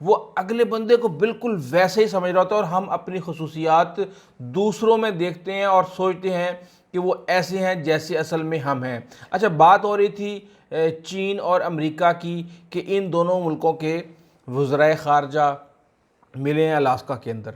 وہ اگلے بندے کو بالکل ویسے ہی سمجھ رہا ہوتا ہے، اور ہم اپنی خصوصیات دوسروں میں دیکھتے ہیں اور سوچتے ہیں کہ وہ ایسے ہیں جیسے اصل میں ہم ہیں۔ اچھا، بات ہو رہی تھی چین اور امریکہ کی کہ ان دونوں ملکوں کے وزرائے خارجہ ملے ہیں الاسکا کے اندر۔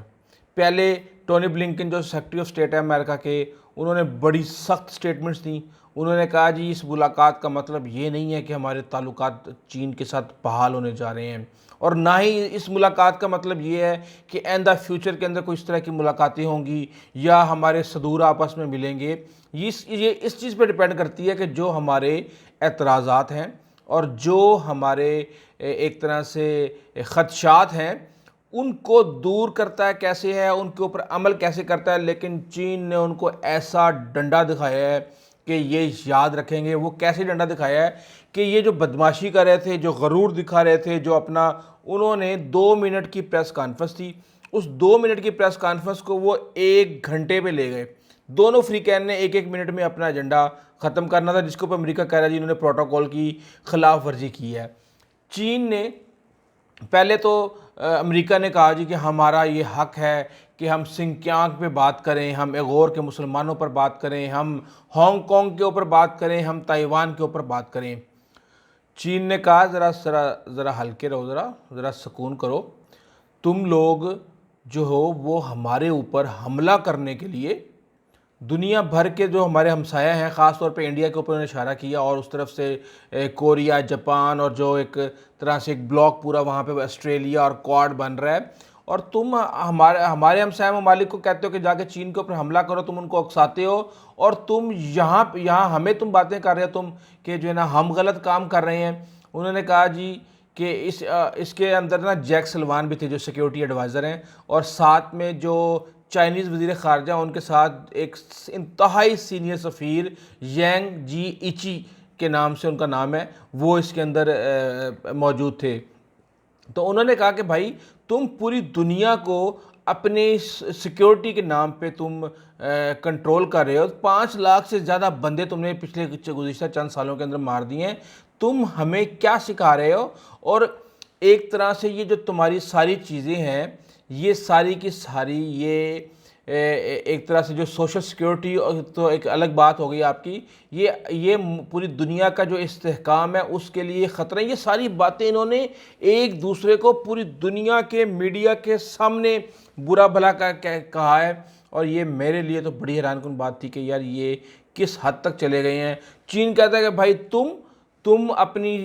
پہلے ٹونی بلنکن جو سیکرٹری آف اسٹیٹ ہے امریکہ کے، انہوں نے بڑی سخت سٹیٹمنٹس دیں۔ انہوں نے کہا جی اس ملاقات کا مطلب یہ نہیں ہے کہ ہمارے تعلقات چین کے ساتھ بحال ہونے جا رہے ہیں، اور نہ ہی اس ملاقات کا مطلب یہ ہے کہ آئندہ فیوچر کے اندر کوئی اس طرح کی ملاقاتیں ہوں گی یا ہمارے صدور آپس میں ملیں گے۔ یہ اس چیز پہ ڈیپینڈ کرتی ہے کہ جو ہمارے اعتراضات ہیں اور جو ہمارے ایک طرح سے خدشات ہیں ان کو دور کرتا ہے کیسے ہے، ان کے اوپر عمل کیسے کرتا ہے۔ لیکن چین نے ان کو ایسا ڈنڈا دکھایا ہے کہ یہ یاد رکھیں گے۔ وہ کیسے ڈنڈا دکھایا ہے کہ یہ جو بدماشی کر رہے تھے، جو غرور دکھا رہے تھے، جو اپنا، انہوں نے 2 منٹ کی پریس کانفرنس تھی، اس 2 منٹ کی پریس کانفرنس کو وہ 1 گھنٹے پہ لے گئے۔ دونوں فریقین نے 1 منٹ میں اپنا ایجنڈا ختم کرنا تھا، جس کے اوپر امریکہ کہہ رہا ہے جی انہوں نے پروٹوکول کی خلاف ورزی کی ہے۔ چین نے پہلے تو امریکہ نے کہا جی کہ ہمارا یہ حق ہے کہ ہم سنکیانگ پہ بات کریں، ہم ایغور کے مسلمانوں پر بات کریں، ہم ہانگ کانگ کے اوپر بات کریں، ہم تائیوان کے اوپر بات کریں۔ چین نے کہا ذرا ہلکے رہو، ذرا سکون کرو، تم لوگ جو ہو وہ ہمارے اوپر حملہ کرنے کے لیے دنیا بھر کے جو ہمارے ہمسایہ ہیں، خاص طور پہ انڈیا کے اوپر انہوں نے اشارہ کیا، اور اس طرف سے کوریا، جاپان، اور جو ایک طرح سے ایک بلاک پورا وہاں پہ آسٹریلیا اور کوڈ بن رہا ہے، اور تم ہمارے ہمسایہ ممالک کو کہتے ہو کہ جا کے چین کے اوپر حملہ کرو، تم ان کو اکساتے ہو، اور تم یہاں ہمیں تم باتیں کر رہے ہو تم کہ جو ہے نا ہم غلط کام کر رہے ہیں۔ انہوں نے کہا جی کہ اس کے اندر نا جیک سلوان بھی تھے جو سیکیورٹی ایڈوائزر ہیں، اور ساتھ میں جو چائنیز وزیر خارجہ ان کے ساتھ ایک انتہائی سینئر سفیر ینگ جی ایچی کے نام سے ان کا نام ہے، وہ اس کے اندر موجود تھے۔ تو انہوں نے کہا کہ بھائی تم پوری دنیا کو اپنے سیکیورٹی کے نام پہ تم کنٹرول کر رہے ہو، 5 لاکھ سے زیادہ بندے تم نے پچھلے گزشتہ چند سالوں کے اندر مار دیے ہیں، تم ہمیں کیا سکھا رہے ہو؟ اور ایک طرح سے یہ جو تمہاری ساری چیزیں ہیں، یہ ساری کی ساری یہ ایک طرح سے جو سوشل سیکیورٹی تو ایک الگ بات ہو گئی آپ کی، یہ پوری دنیا کا جو استحکام ہے اس کے لیے خطرہ ہے۔ یہ ساری باتیں انہوں نے ایک دوسرے کو پوری دنیا کے میڈیا کے سامنے برا بھلا کہا ہے، اور یہ میرے لیے تو بڑی حیران کن بات تھی کہ یار یہ کس حد تک چلے گئے ہیں۔ چین کہتا ہے کہ بھائی تم اپنی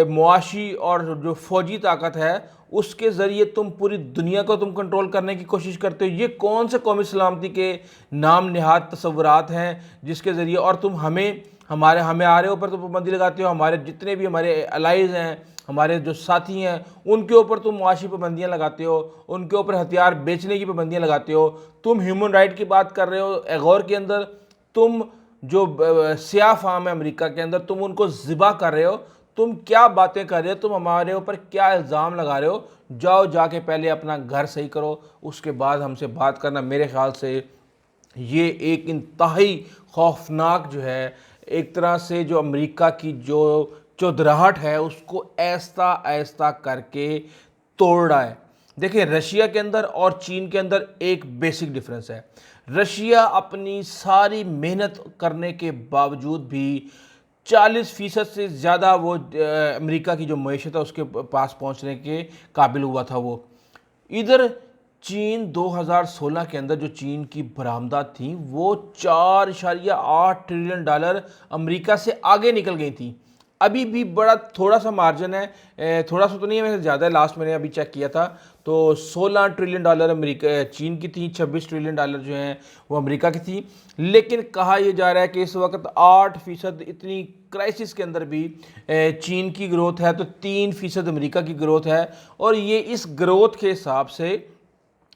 معاشی اور جو فوجی طاقت ہے اس کے ذریعے تم پوری دنیا کو تم کنٹرول کرنے کی کوشش کرتے ہو۔ یہ کون سے قومی سلامتی کے نام نہاد تصورات ہیں جس کے ذریعے، اور تم ہمارے اوپر تو پابندی لگاتے ہو، ہمارے جتنے بھی ہمارے الائز ہیں، ہمارے جو ساتھی ہیں ان کے اوپر تم معاشی پابندیاں لگاتے ہو، ان کے اوپر ہتھیار بیچنے کی پابندیاں لگاتے ہو، تم ہیومن رائٹ کی بات کر رہے ہو ایغور کے اندر، تم جو سیاہ فام ہے امریکہ کے اندر تم ان کو ذبح کر رہے ہو، تم کیا باتیں کر رہے ہو، تم ہمارے اوپر کیا الزام لگا رہے ہو؟ جا کے پہلے اپنا گھر صحیح کرو، اس کے بعد ہم سے بات کرنا۔ میرے خیال سے یہ ایک انتہائی خوفناک جو ہے ایک طرح سے جو امریکہ کی جو چودراہٹ ہے اس کو آہستہ آہستہ کر کے توڑ رہا ہے۔ دیکھیں رشیا کے اندر اور چین کے اندر ایک بیسک ڈیفرنس ہے۔ رشیا اپنی ساری محنت کرنے کے باوجود بھی 40% سے زیادہ وہ امریکہ کی جو معیشت ہے اس کے پاس پہنچنے کے قابل ہوا تھا۔ وہ ادھر چین 2016 کے اندر جو چین کی برآمدات تھیں وہ $4.8 ٹریلین امریکہ سے آگے نکل گئی تھیں۔ ابھی بھی بڑا تھوڑا سا مارجن ہے، تھوڑا سا تو نہیں ہے، ویسے زیادہ ہے، لاسٹ میں نے ابھی چیک کیا تھا تو $16 ٹریلین امریکہ چین کی تھیں، $26 ٹریلین جو ہیں وہ امریکہ کی تھیں۔ لیکن کہا یہ جا رہا ہے کہ اس وقت 8% اتنی کرائسس کے اندر بھی چین کی گروتھ ہے تو 3% امریکہ کی گروتھ ہے، اور یہ اس گروتھ کے حساب سے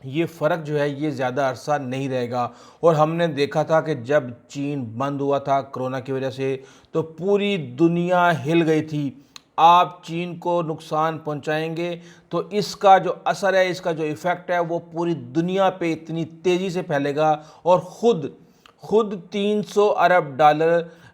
یہ فرق جو ہے یہ زیادہ عرصہ نہیں رہے گا۔ اور ہم نے دیکھا تھا کہ جب چین بند ہوا تھا کرونا کی وجہ سے تو پوری دنیا ہل گئی تھی۔ آپ چین کو نقصان پہنچائیں گے تو اس کا جو اثر ہے، اس کا جو ایفیکٹ ہے وہ پوری دنیا پہ اتنی تیزی سے پھیلے گا، اور خود $300 ارب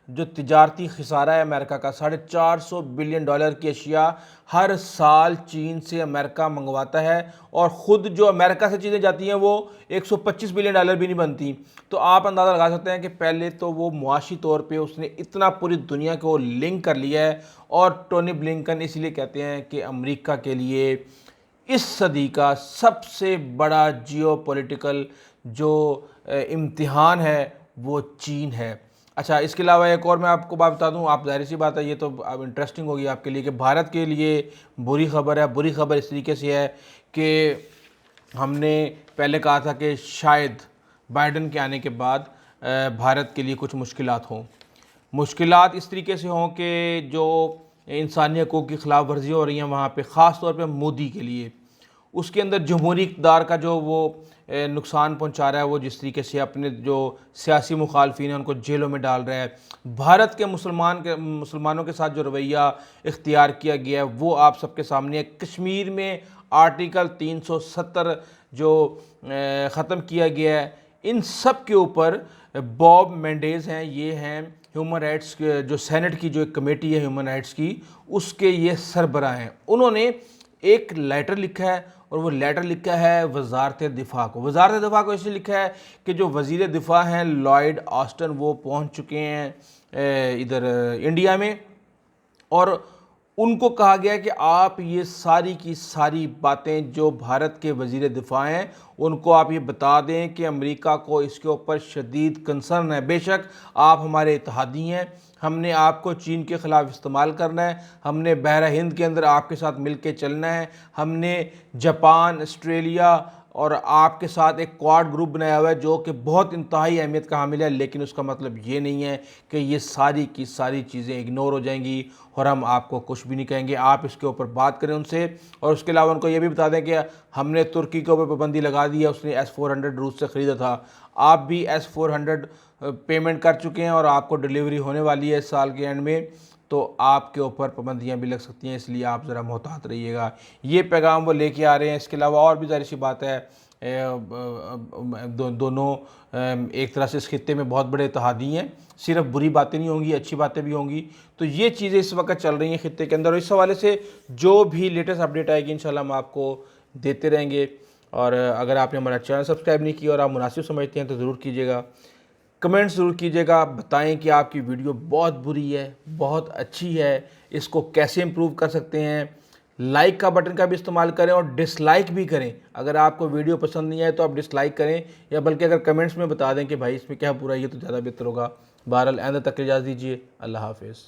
جو تجارتی خسارہ ہے امریکہ کا، $450 بلین کی اشیاء ہر سال چین سے امریکہ منگواتا ہے، اور خود جو امریکہ سے چیزیں جاتی ہیں وہ $125 بلین بھی نہیں بنتی۔ تو آپ اندازہ لگا سکتے ہیں کہ پہلے تو وہ معاشی طور پہ اس نے اتنا پوری دنیا کو لنک کر لیا ہے، اور ٹونی بلنکن اس لیے کہتے ہیں کہ امریکہ کے لیے اس صدی کا سب سے بڑا جیو پولیٹیکل جو امتحان ہے وہ چین ہے۔ اچھا، اس کے علاوہ ایک اور میں آپ کو بات بتا دوں، آپ ظاہر سی بات ہے یہ تو اب انٹرسٹنگ ہوگی آپ کے لیے، کہ بھارت کے لیے بری خبر ہے۔ بری خبر اس طریقے سے ہے کہ ہم نے پہلے کہا تھا کہ شاید بائیڈن کے آنے کے بعد بھارت کے لیے کچھ مشکلات ہوں۔ مشکلات اس طریقے سے ہوں کہ جو انسانی حقوق کی خلاف ورزی ہو رہی ہیں وہاں پہ، خاص طور پہ مودی کے لیے، اس کے اندر جمہوری اقتدار کا جو وہ نقصان پہنچا رہا ہے، وہ جس طریقے سے اپنے جو سیاسی مخالفین ہیں ان کو جیلوں میں ڈال رہا ہے، بھارت کے مسلمانوں کے ساتھ جو رویہ اختیار کیا گیا ہے وہ آپ سب کے سامنے ہے۔ کشمیر میں آرٹیکل 370 جو ختم کیا گیا ہے، ان سب کے اوپر باب مینڈیز ہیں، یہ ہیں ہیومن رائٹس جو سینٹ کی جو ایک کمیٹی ہے ہیومن رائٹس کی، اس کے یہ سربراہ ہیں۔ انہوں نے ایک لیٹر لکھا ہے، اور وہ لیٹر لکھا ہے وزارت دفاع کو۔ وزارت دفاع کو اس لیے لکھا ہے کہ جو وزیر دفاع ہیں لائیڈ آسٹن، وہ پہنچ چکے ہیں ادھر انڈیا میں، اور ان کو کہا گیا کہ آپ یہ ساری کی ساری باتیں جو بھارت کے وزیر دفاع ہیں ان کو آپ یہ بتا دیں کہ امریکہ کو اس کے اوپر شدید کنسرن ہے۔ بے شک آپ ہمارے اتحادی ہیں، ہم نے آپ کو چین کے خلاف استعمال کرنا ہے، ہم نے بحرہ ہند کے اندر آپ کے ساتھ مل کے چلنا ہے، ہم نے جاپان، آسٹریلیا اور آپ کے ساتھ ایک کوارڈ گروپ بنایا ہوا ہے جو کہ بہت انتہائی اہمیت کا حامل ہے، لیکن اس کا مطلب یہ نہیں ہے کہ یہ ساری کی ساری چیزیں اگنور ہو جائیں گی اور ہم آپ کو کچھ بھی نہیں کہیں گے۔ آپ اس کے اوپر بات کریں ان سے، اور اس کے علاوہ ان کو یہ بھی بتا دیں کہ ہم نے ترکی کے اوپر پابندی لگا دی ہے، اس نے S-400 روس سے خریدا تھا، آپ بھی S-400 پیمنٹ کر چکے ہیں اور آپ کو ڈیلیوری ہونے والی ہے اس سال کے اینڈ میں، تو آپ کے اوپر پابندیاں بھی لگ سکتی ہیں، اس لیے آپ ذرا محتاط رہیے گا۔ یہ پیغام وہ لے کے آ رہے ہیں۔ اس کے علاوہ اور بھی ظاہر سی بات ہے، دونوں ایک طرح سے اس خطے میں بہت بڑے اتحادی ہیں، صرف بری باتیں نہیں ہوں گی، اچھی باتیں بھی ہوں گی۔ تو یہ چیزیں اس وقت چل رہی ہیں خطے کے اندر، اور اس حوالے سے جو بھی لیٹسٹ اپڈیٹ آئے گی انشاءاللہ ہم آپ کو دیتے رہیں گے۔ اور اگر آپ نے ہمارا چینل سبسکرائب نہیں کیا اور آپ مناسب سمجھتے ہیں تو ضرور کیجیے گا، کمنٹ ضرور کیجیے گا، بتائیں کہ آپ کی ویڈیو بہت بری ہے، بہت اچھی ہے، اس کو کیسے امپروو کر سکتے ہیں۔ لائک کا بٹن کا بھی استعمال کریں اور ڈس لائک بھی کریں، اگر آپ کو ویڈیو پسند نہیں آئے تو آپ ڈس لائک کریں، یا بلکہ اگر کمنٹس میں بتا دیں کہ بھائی اس میں کیا برا ہے، یہ تو زیادہ بہتر ہوگا۔ بہرحال آئندہ تک اجازت دیجیے، اللہ حافظ۔